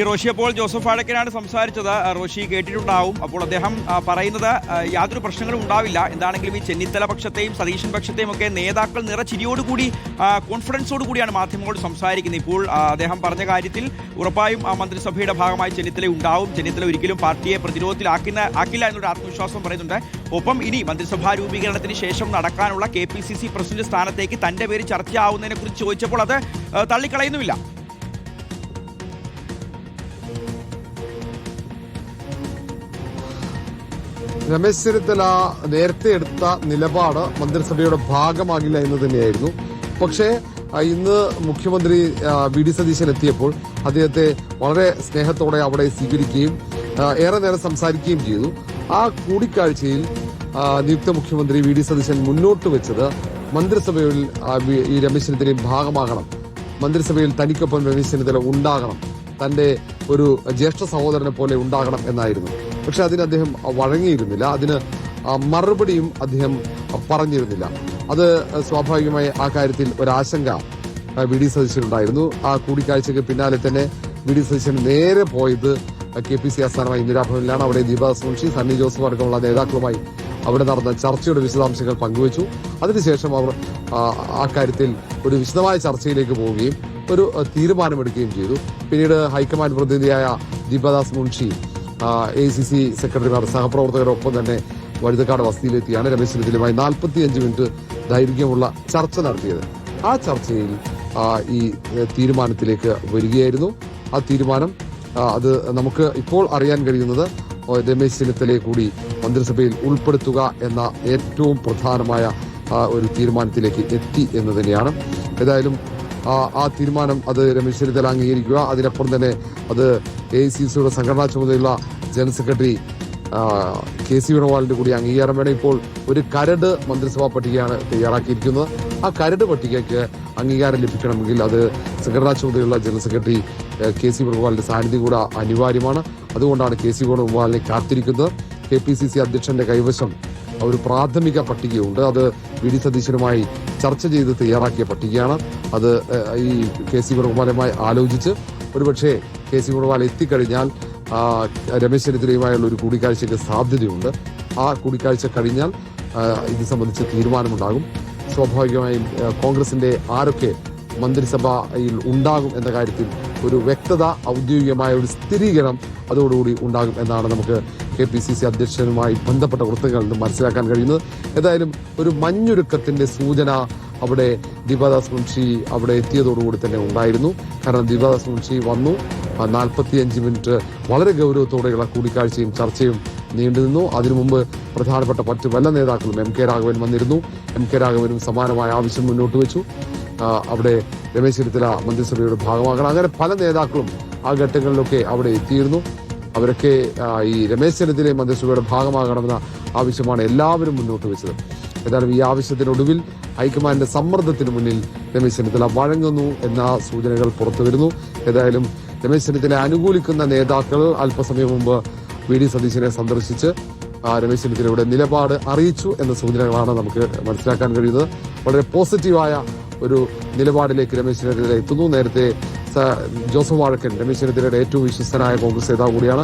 റോഷി അപ്പോൾ ജോസഫ് വാഴക്കനാണ് സംസാരിച്ചത്. റോഷി കേട്ടിട്ടുണ്ടാവും. അപ്പോൾ അദ്ദേഹം പറയുന്നത് യാതൊരു പ്രശ്നങ്ങളും ഉണ്ടാവില്ല. എന്താണെങ്കിലും ഈ ചെന്നിത്തല പക്ഷത്തെയും സതീശൻ പക്ഷത്തെയും ഒക്കെ നേതാക്കൾ നിറച്ചിരിയോടുകൂടി കോൺഫിഡൻസോടുകൂടിയാണ് മാധ്യമങ്ങളോട് സംസാരിക്കുന്നത്. ഇപ്പോൾ അദ്ദേഹം പറഞ്ഞ കാര്യത്തിൽ ഉറപ്പായും മന്ത്രിസഭയുടെ ഭാഗമായി ചെന്നിത്തല ഉണ്ടാവും. ചെന്നിത്തല ഒരിക്കലും പാർട്ടിയെ പ്രതിരോധത്തിലാക്കില്ല എന്നൊരു ആത്മവിശ്വാസം പറയുന്നുണ്ട്. ഒപ്പം ഇനി മന്ത്രിസഭാ രൂപീകരണത്തിന് ശേഷം നടക്കാനുള്ള KPCC പ്രസിഡന്റ് സ്ഥാനത്തേക്ക് തന്റെ പേര് ചർച്ചയാവുന്നതിനെ കുറിച്ച് ചോദിച്ചപ്പോൾ അത് തള്ളിക്കളയുന്നുമില്ല. രമേശ് ചെന്നിത്തല നേരത്തെ എടുത്ത നിലപാട് മന്ത്രിസഭയുടെ ഭാഗമാകില്ല എന്ന് തന്നെയായിരുന്നു. പക്ഷേ ഇന്ന് മുഖ്യമന്ത്രി VD സതീശൻ എത്തിയപ്പോൾ അദ്ദേഹത്തെ വളരെ സ്നേഹത്തോടെ അവിടെ സ്വീകരിക്കുകയും ഏറെ നേരം സംസാരിക്കുകയും ചെയ്തു. ആ കൂടിക്കാഴ്ചയിൽ നിയുക്ത മുഖ്യമന്ത്രി VD സതീശൻ മുന്നോട്ട് വെച്ചത് മന്ത്രിസഭയിൽ ഈ രമേശ് ചെന്നിത്തലയും ഭാഗമാകണം, മന്ത്രിസഭയിൽ തനിക്കൊപ്പം രമേശ് ചെന്നിത്തല ഉണ്ടാകണം, തന്റെ ഒരു ജ്യേഷ്ഠ സഹോദരനെ പോലെ ഉണ്ടാകണം എന്നായിരുന്നു. പക്ഷെ അതിന് അദ്ദേഹം വഴങ്ങിയിരുന്നില്ല. അതിന് മറുപടിയും അദ്ദേഹം പറഞ്ഞിരുന്നില്ല. അത് സ്വാഭാവികമായി ആ കാര്യത്തിൽ ഒരാശങ്ക VD സതീശനുണ്ടായിരുന്നു. ആ കൂടിക്കാഴ്ചയ്ക്ക് പിന്നാലെ തന്നെ VD സതീശൻ നേരെ പോയത് KPCC ആസ്ഥാനമായ ഇന്ദിരാഭവനിലാണ്. അവിടെ ദീപദാസ് മുൻഷി, സണ്ണി ജോസഫ് അടക്കമുള്ള നേതാക്കളുമായി അവിടെ നടന്ന ചർച്ചയുടെ വിശദാംശങ്ങൾ പങ്കുവച്ചു. അതിനുശേഷം അവർ ആ കാര്യത്തിൽ ഒരു വിശദമായ ചർച്ചയിലേക്ക് പോവുകയും ഒരു തീരുമാനമെടുക്കുകയും ചെയ്തു. പിന്നീട് ഹൈക്കമാൻഡ് പ്രതിനിധിയായ ദീപദാസ് മുൻഷി ACC സെക്രട്ടറിമാർ സഹപ്രവർത്തകരൊപ്പം തന്നെ വഴുതക്കാട് വസതിയിലെത്തിയാണ് രമേശ് ചെന്നിത്തലയുമായി 45 മിനിറ്റ് ദൈർഘ്യമുള്ള ചർച്ച നടത്തിയത്. ആ ചർച്ചയിൽ ഈ തീരുമാനത്തിലേക്ക് വരികയായിരുന്നു. ആ തീരുമാനം അത് നമുക്ക് ഇപ്പോൾ അറിയാൻ കഴിയുന്നത് രമേശ് ചെന്നിത്തലയെ കൂടി മന്ത്രിസഭയിൽ ഉൾപ്പെടുത്തുക എന്ന ഏറ്റവും പ്രധാനമായ ഒരു തീരുമാനത്തിലേക്ക് എത്തി എന്ന് തന്നെയാണ്. ഏതായാലും ആ തീരുമാനം അത് രമേശ് ചെന്നിത്തല അംഗീകരിക്കുക, അതിനപ്പുറം തന്നെ അത് AICCയുടെ സംഘടനാ ചുമതലയുള്ള ജനറൽ സെക്രട്ടറി KC വേണുഗോപാലിന്റെ കൂടി അംഗീകാരം വേണം. ഇപ്പോൾ ഒരു കരട് മന്ത്രിസഭാ പട്ടികയാണ് തയ്യാറാക്കിയിരിക്കുന്നത്. ആ കരട് പട്ടികയ്ക്ക് അംഗീകാരം ലഭിക്കണമെങ്കിൽ അത് സംഘടനാ ചുമതലയുള്ള ജനറൽ സെക്രട്ടറി KC വേണുഗോപാലിന്റെ സാന്നിധ്യം കൂടെ അനിവാര്യമാണ്. അതുകൊണ്ടാണ് KC വേണുഗോപാലിനെ കാത്തിരിക്കുന്നത്. KPCC അധ്യക്ഷന്റെ കൈവശം ഒരു പ്രാഥമിക പട്ടികയുണ്ട്. അത് VD സതീശനുമായി ചർച്ച ചെയ്ത് തയ്യാറാക്കിയ പട്ടികയാണ്. അത് ഈ KC വേണുഗോപാലുമായി ആലോചിച്ച് ഒരുപക്ഷെ KC വേണുഗോപാൽ എത്തിക്കഴിഞ്ഞാൽ രമേശ് ചെന്നിത്തലയുമായുള്ള ഒരു കൂടിക്കാഴ്ചയ്ക്ക് സാധ്യതയുണ്ട്. ആ കൂടിക്കാഴ്ച കഴിഞ്ഞാൽ ഇത് സംബന്ധിച്ച് തീരുമാനമുണ്ടാകും. സ്വാഭാവികമായും കോൺഗ്രസിന്റെ ആരൊക്കെ മന്ത്രിസഭയിൽ ഉണ്ടാകും എന്ന കാര്യത്തിൽ ഒരു വ്യക്തത, ഔദ്യോഗികമായ ഒരു സ്ഥിരീകരണം അതോടുകൂടി ഉണ്ടാകും എന്നാണ് നമുക്ക് KPCC അധ്യക്ഷനുമായി ബന്ധപ്പെട്ട വൃത്തങ്ങളിൽ നിന്ന് മനസ്സിലാക്കാൻ കഴിയുന്നത്. ഏതായാലും ഒരു മഞ്ഞൊരുക്കത്തിന്റെ സൂചന അവിടെ ദീപദാസ് മുൻഷി അവിടെ എത്തിയതോടുകൂടി തന്നെ ഉണ്ടായിരുന്നു. കാരണം ദീപദാസ് മുൻഷി വന്നു, 45 മിനിറ്റ് വളരെ ഗൗരവത്തോടെയുള്ള കൂടിക്കാഴ്ചയും ചർച്ചയും നീണ്ടുനിന്നു. അതിനു മുമ്പ് പ്രധാനപ്പെട്ട മറ്റ് വല്ല നേതാക്കളും MK രാഘവൻ വന്നിരുന്നു. MK രാഘവനും സമാനമായ ആവശ്യം മുന്നോട്ട് വെച്ചു. അവിടെ രമേശ് ചെന്നിത്തല മന്ത്രിസഭയുടെ ഭാഗമാകണം. അങ്ങനെ പല നേതാക്കളും ആ ഘട്ടങ്ങളിലൊക്കെ അവിടെ എത്തിയിരുന്നു. അവരൊക്കെ ഈ രമേശ് ചെന്നിത്തലയെ മന്ത്രിസഭയുടെ ഭാഗമാകണമെന്ന ആവശ്യമാണ് എല്ലാവരും മുന്നോട്ട് വെച്ചത്. ഏതായാലും ഈ ആവശ്യത്തിനൊടുവിൽ ഹൈക്കമാൻഡിന്റെ സമ്മർദ്ദത്തിന് മുന്നിൽ രമേശ് ചെന്നിത്തല വഴങ്ങുന്നു എന്ന സൂചനകൾ പുറത്തു വരുന്നു. ഏതായാലും രമേശ് ചെന്നിത്തലയെ അനുകൂലിക്കുന്ന നേതാക്കൾ അല്പസമയം മുമ്പ് VD സതീശനെ സന്ദർശിച്ച് രമേശ് ചെന്നിത്തലയുടെ നിലപാട് അറിയിച്ചു എന്ന സൂചനകളാണ് നമുക്ക് മനസ്സിലാക്കാൻ കഴിയുന്നത്. വളരെ പോസിറ്റീവായ ഒരു നിലപാടിലേക്ക് രമേശ് ചെന്നിത്തല എത്തുന്നു. നേരത്തെ ജോസഫ് വാഴക്കൻ രമേശ് ചെന്നിത്തലയുടെ ഏറ്റവും വിശ്വസ്തനായ കോൺഗ്രസ് നേതാവ് കൂടിയാണ്.